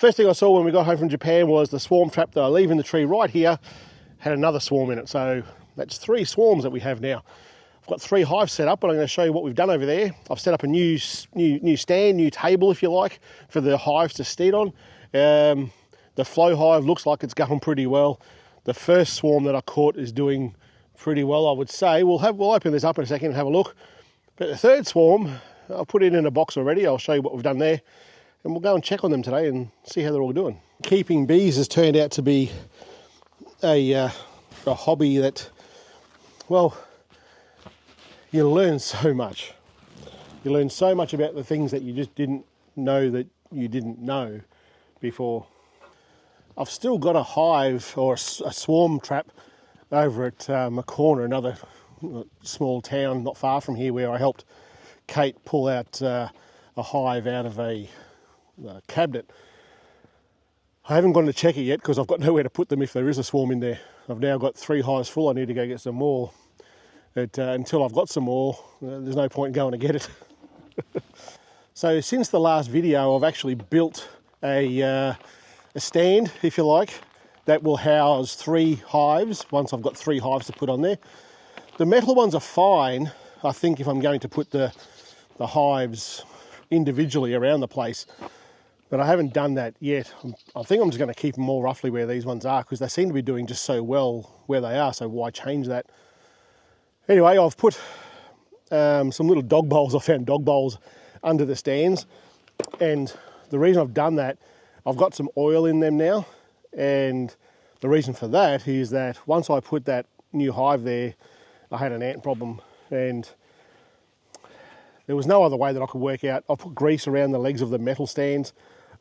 First thing I saw when we got home from Japan was the swarm trap that I leave in the tree right here had another swarm in it. So that's 3 swarms that we have now. I've got 3 hives set up, but I'm going to show you what we've done over there. I've set up a new stand, new table, if you like, for the hives to steed on. The flow hive looks like it's going pretty well. The first swarm that I caught is doing pretty well, I would say. We'll open this up in a second and have a look. But the third swarm, I'll put it in a box already. I'll show you what we've done there. And we'll go and check on them today and see how they're all doing. Keeping bees has turned out to be a hobby that, well, you learn so much. You learn so much about the things that you just didn't know that you didn't know before. I've still got a hive or a swarm trap over at McCorner, another small town not far from here, where I helped Kate pull out a hive out of a cabinet. I haven't gone to check it yet because I've got nowhere to put them if there is a swarm in there. I've now got 3 hives full. I need to go get some more. But until I've got some more, there's no point in going to get it. So since the last video, I've actually built a stand, if you like, that will house 3 hives once I've got 3 hives to put on there. The metal ones are fine, I think, if I'm going to put the hives individually around the place. But I haven't done that yet. I think I'm just going to keep them all roughly where these ones are because they seem to be doing just so well where they are, so why change that? Anyway, I've put some little dog bowls. I found dog bowls under the stands, and the reason I've done that, I've got some oil in them now, and the reason for that is that once I put that new hive there, I had an ant problem, and there was no other way that I could work out. I put grease around the legs of the metal stands,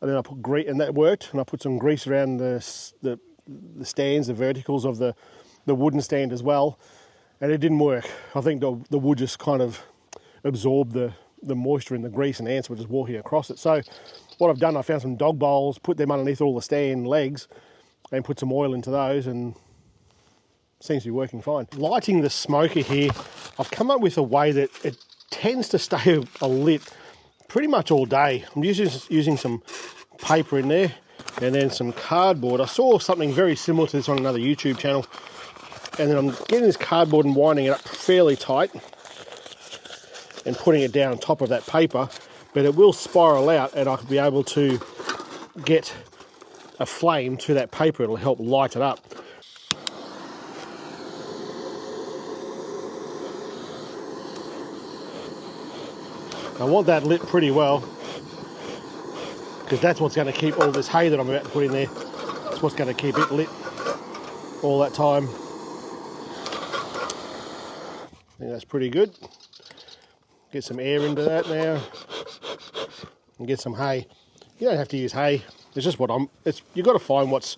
and then I put grease, and that worked, and I put some grease around the stands, the verticals of the wooden stand as well, and it didn't work. I think the wood just kind of absorbed the moisture in the grease, and ants were just walking across it. So what I've done, I found some dog bowls, put them underneath all the stand legs, and put some oil into those, and it seems to be working fine. Lighting the smoker here, I've come up with a way that it tends to stay lit pretty much all day. I'm using some paper in there and then some cardboard. I saw something very similar to this on another YouTube channel, and then I'm getting this cardboard and winding it up fairly tight and putting it down on top of that paper, but it will spiral out and I could be able to get a flame to that paper. It'll help light it up. I want that lit pretty well because that's what's going to keep all this hay that I'm about to put in there. That's what's going to keep it lit all that time. I think that's pretty good. Get some air into that now and get some hay. You don't have to use hay. It's just you've got to find what's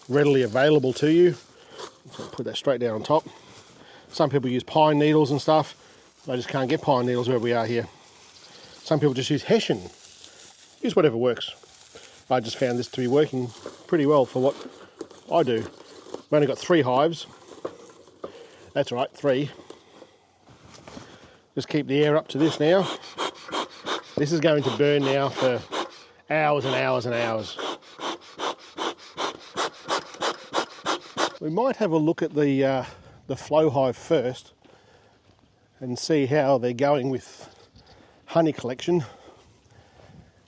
readily available to you. So put that straight down on top. Some people use pine needles and stuff. I just can't get pine needles where we are here. Some people just use hessian. Use whatever works. I just found this to be working pretty well for what I do. I've only got 3 hives. That's right, 3. Just keep the air up to this now. This is going to burn now for hours and hours and hours. We might have a look at the flow hive first and see how they're going with honey collection.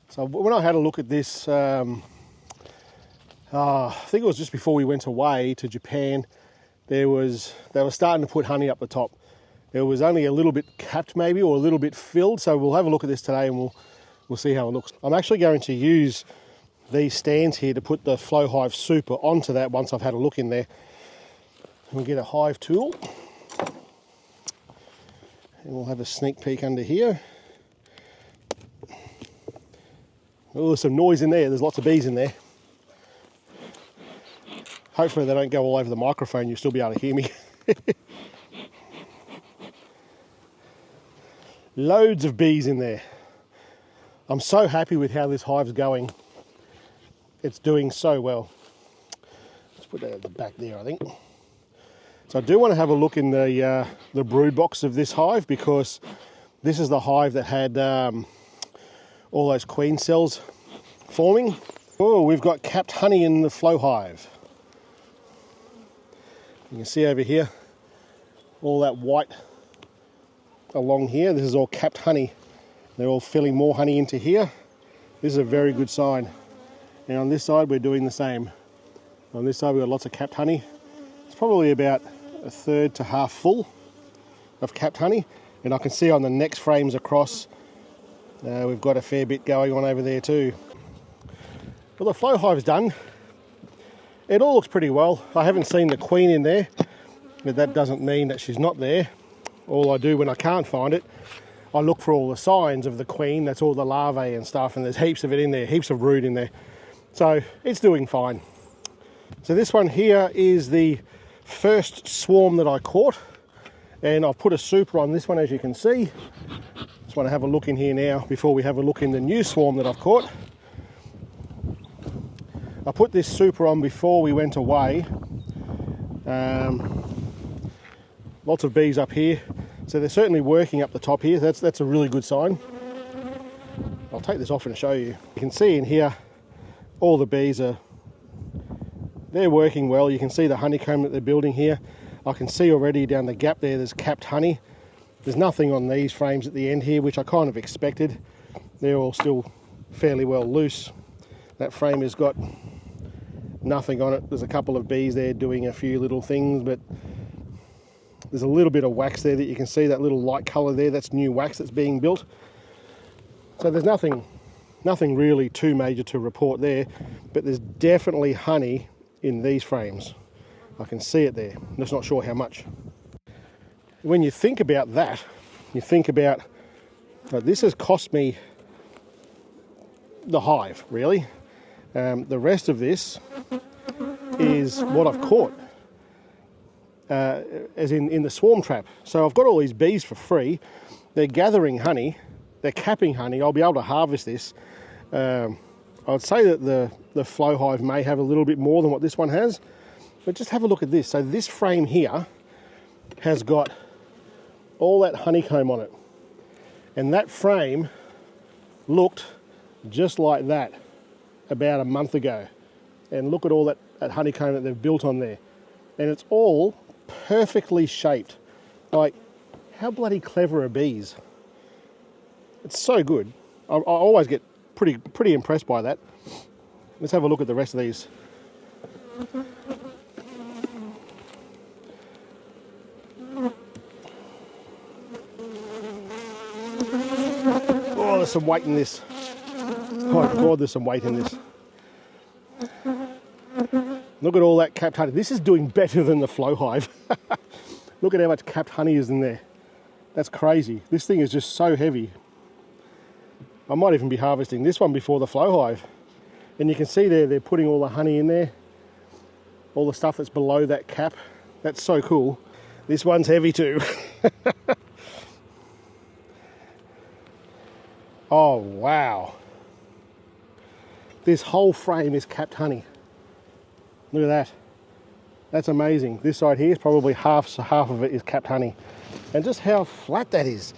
So when I had a look at this, I think it was just before we went away to Japan, they were starting to put honey up the top. It was only a little bit capped maybe, or a little bit filled, so we'll have a look at this today and we'll see how it looks. I'm actually going to use these stands here to put the flow hive super onto that once I've had a look in there. We'll get a hive tool and we'll have a sneak peek under here. Oh, there's some noise in there. There's lots of bees in there. Hopefully they don't go all over the microphone. You'll still be able to hear me. Loads of bees in there. I'm so happy with how this hive's going. It's doing so well. Let's put that at the back there, I think. So I do want to have a look in the brood box of this hive, because this is the hive that had all those queen cells forming. Oh, we've got capped honey in the flow hive. You can see over here, all that white along here, this is all capped honey. They're all filling more honey into here. This is a very good sign. And on this side, we're doing the same. On this side, we've got lots of capped honey. It's probably about a third to half full of capped honey. And I can see on the next frames across, we've got a fair bit going on over there too. Well, the flow hive's done. It all looks pretty well. I haven't seen the queen in there, but that doesn't mean that she's not there. All I do when I can't find it, I look for all the signs of the queen. That's all the larvae and stuff, and there's heaps of it in there, heaps of brood in there. So it's doing fine. So this one here is the first swarm that I caught, and I've put a super on this one, as you can see. Just want to have a look in here now before we have a look in the new swarm that I've caught. I put this super on before we went away. Lots of bees up here, so they're certainly working up the top here. That's a really good sign. I'll take this off and show you. You can see in here all the bees they're working well. You can see the honeycomb that they're building here. I can see already down the gap there's capped honey. There's nothing on these frames at the end here, which I kind of expected. They're all still fairly well loose. That frame has got nothing on it. There's a couple of bees there doing a few little things, but there's a little bit of wax there that you can see, that little light colour there. That's new wax that's being built. So there's nothing really too major to report there, but there's definitely honey in these frames. I can see it there. I'm just not sure how much. When you think about that, you think about, this has cost me the hive, really. The rest of this is what I've caught, as in the swarm trap. So I've got all these bees for free. They're gathering honey. They're capping honey. I'll be able to harvest this. I would say that the flow hive may have a little bit more than what this one has. But just have a look at this. So this frame here has got all that honeycomb on it. And that frame looked just like that about a month ago. And look at all that honeycomb that they've built on there. And it's all perfectly shaped. Like, how bloody clever are bees? It's so good. I always get pretty impressed by that. Let's have a look at the rest of these. Oh, there's some weight in this. Oh God, there's some weight in this. Look at all that capped honey. This is doing better than the flow hive. Look at how much capped honey is in there. That's crazy. This thing is just so heavy. I might even be harvesting this one before the flow hive. And you can see there, they're putting all the honey in there. All the stuff that's below that cap. That's so cool. This one's heavy too. Oh, wow. This whole frame is capped honey. Look at that. That's amazing. This side here is probably half of it is capped honey. And just how flat that is.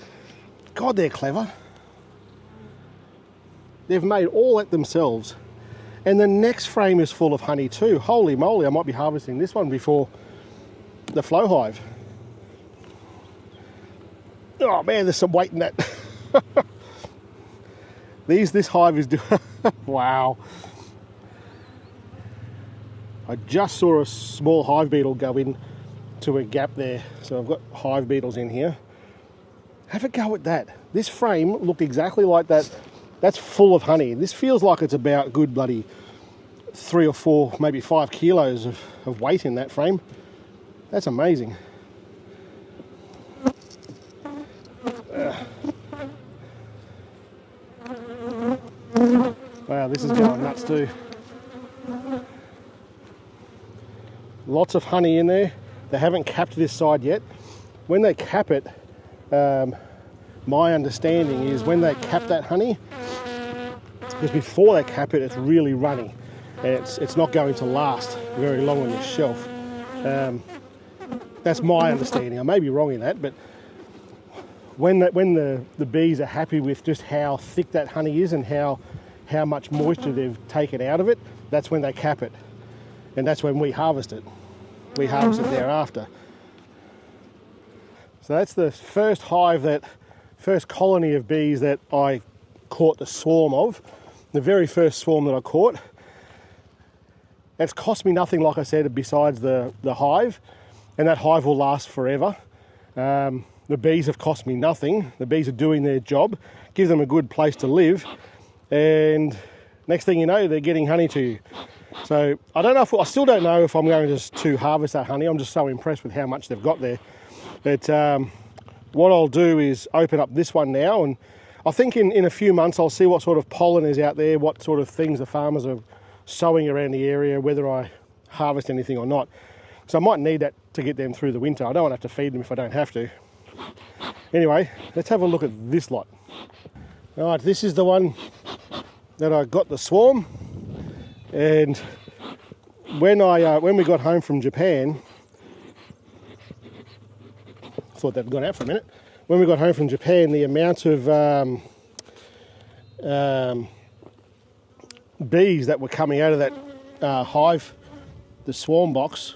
God, they're clever. They've made all that themselves. And the next frame is full of honey too. Holy moly, I might be harvesting this one before the flow hive. Oh man, there's some weight in that. This hive is doing, wow. I just saw a small hive beetle go in to a gap there. So I've got hive beetles in here. Have a go at that. This frame looked exactly like that. That's full of honey. This feels like it's about good bloody 3 or 4, maybe 5 kilos of weight in that frame. That's amazing. Wow, this is going nuts too. Lots of honey in there. They haven't capped this side yet. When they cap it, my understanding is when they cap that honey, because before they cap it, it's really runny. And it's not going to last very long on your shelf. That's my understanding. I may be wrong in that, but when the bees are happy with just how thick that honey is and how much moisture they've taken out of it, that's when they cap it. And that's when we harvest it. We harvest it thereafter. So that's the first first colony of bees that I caught the swarm of. The very first swarm that I caught. It's cost me nothing, like I said, besides the hive. And that hive will last forever. The bees have cost me nothing. The bees are doing their job. Give them a good place to live. And next thing you know, they're getting honey to you. So I still don't know if I'm going to harvest that honey. I'm just so impressed with how much they've got there. But what I'll do is open up this one now, and I think in a few months I'll see what sort of pollen is out there, what sort of things the farmers are sowing around the area, whether I harvest anything or not. So I might need that to get them through the winter. I don't want to have to feed them if I don't have to. Anyway, let's have a look at this lot. All right, this is the one that I got the swarm. And when we got home from Japan, I thought that had gone out for a minute. When we got home from Japan, the amount of bees that were coming out of that hive, the swarm box,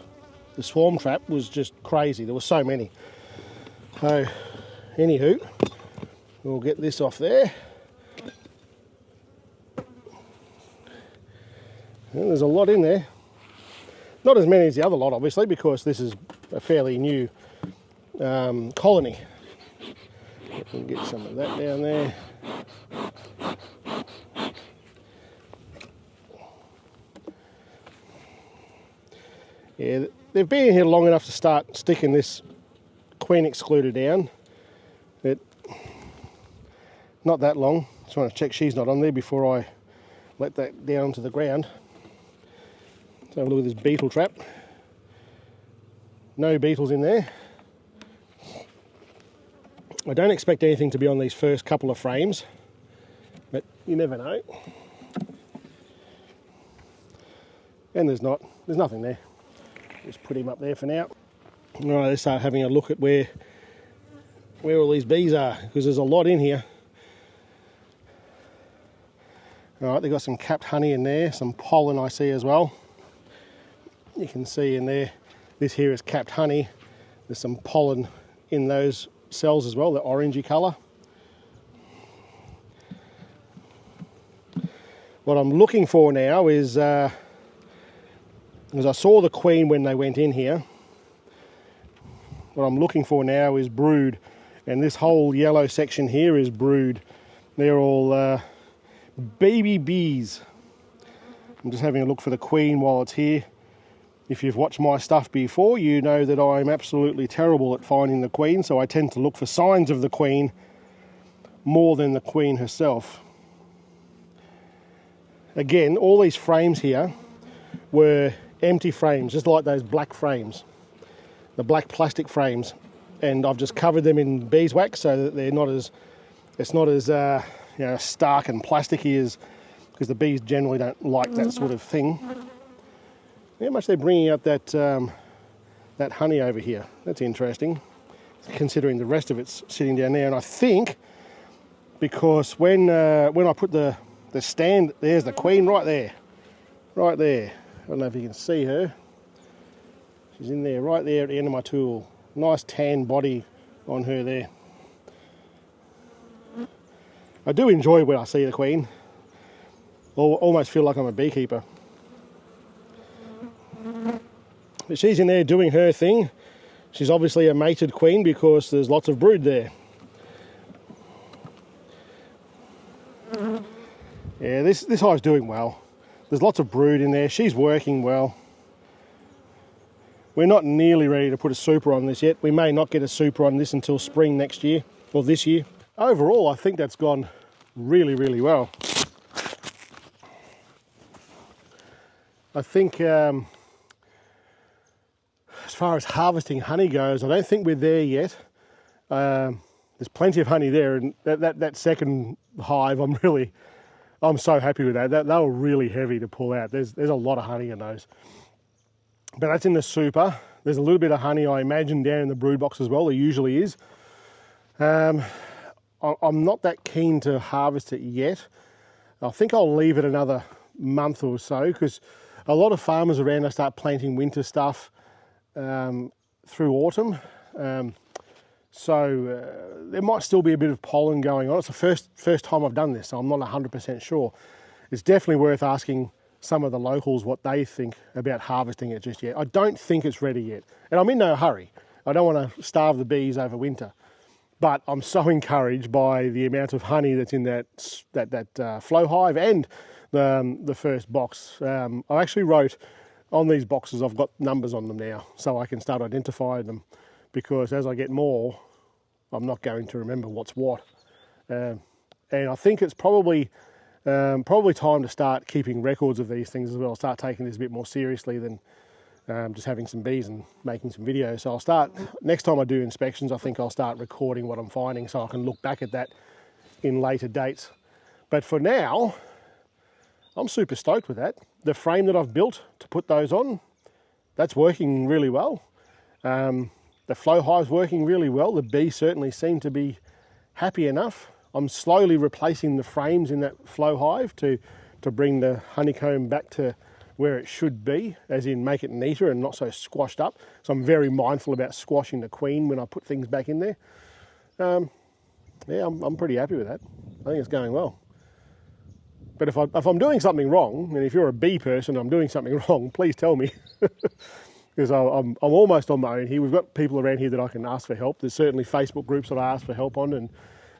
the swarm trap, was just crazy. There were so many. So, anywho, we'll get this off there. And there's a lot in there. Not as many as the other lot, obviously, because this is a fairly new colony. We can get some of that down there. Yeah, they've been here long enough to start sticking this queen excluder down. But not that long. Just want to check she's not on there before I let that down to the ground. So have a look at this beetle trap. No beetles in there. I don't expect anything to be on these first couple of frames, but you never know. And there's nothing there. Just put him up there for now. All right, let's start having a look at where all these bees are, because there's a lot in here. All right, they've got some capped honey in there, some pollen I see as well. You can see in there, this here is capped honey. There's some pollen in those cells as well, the orangey colour. What I'm looking for now is, because I saw the queen when they went in here, what I'm looking for now is brood. And this whole yellow section here is brood. They're all baby bees. I'm just having a look for the queen while it's here. If you've watched my stuff before, you know that I'm absolutely terrible at finding the queen, so I tend to look for signs of the queen more than the queen herself. Again, all these frames here were empty frames, just like those black frames, the black plastic frames, and I've just covered them in beeswax so that they're not as, it's not as stark and plasticky as, because the bees generally don't like that sort of thing. How much they're bringing out that that honey over here. That's interesting, considering the rest of it's sitting down there. And I think because when I put the stand, there's the queen right there. Right there. I don't know if you can see her. She's in there, right there at the end of my tool. Nice tan body on her there. I do enjoy when I see the queen. Almost feel like I'm a beekeeper. But she's in there doing her thing. She's obviously a mated queen because there's lots of brood there. Yeah, this hive's doing well. There's lots of brood in there. She's working well. We're not nearly ready to put a super on this yet. We may not get a super on this until spring next year, or this year. Overall, I think that's gone really, really well. I think as far as harvesting honey goes, I don't think we're there yet. There's plenty of honey there, and that second hive, I'm so happy with that. They were really heavy to pull out. There's a lot of honey in those. But that's in the super. There's a little bit of honey, I imagine, down in the brood box as well. There usually is. I'm not that keen to harvest it yet. I think I'll leave it another month or so, because a lot of farmers around us start planting winter stuff through autumn. So there might still be a bit of pollen going on. It's the first time I've done this, so I'm not 100% sure. It's definitely worth asking some of the locals what they think about harvesting it just yet. I don't think it's ready yet, and I'm in no hurry. I don't want to starve the bees over winter, but I'm so encouraged by the amount of honey that's in that flow hive and the first box. I actually wrote on these boxes, I've got numbers on them now, so I can start identifying them, because as I get more, I'm not going to remember what's what. And I think it's probably time to start keeping records of these things as well, start taking this a bit more seriously than just having some bees and making some videos. So I'll start, next time I do inspections, I think I'll start recording what I'm finding so I can look back at that in later dates. But for now, I'm super stoked with that. The frame that I've built to put those on, that's working really well. The flow hive's working really well. The bees certainly seem to be happy enough. I'm slowly replacing the frames in that flow hive to bring the honeycomb back to where it should be, as in make it neater and not so squashed up. So I'm very mindful about squashing the queen when I put things back in there. Yeah, I'm pretty happy with that. I think it's going well. But if I'm doing something wrong, and if you're a bee person, I'm doing something wrong, please tell me. Because I'm almost on my own here. We've got people around here that I can ask for help. There's certainly Facebook groups that I ask for help on, and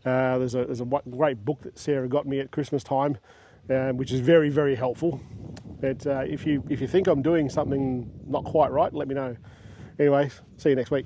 there's a great book that Sarah got me at Christmas time, which is very, very helpful. But if you think I'm doing something not quite right, let me know. Anyway, see you next week.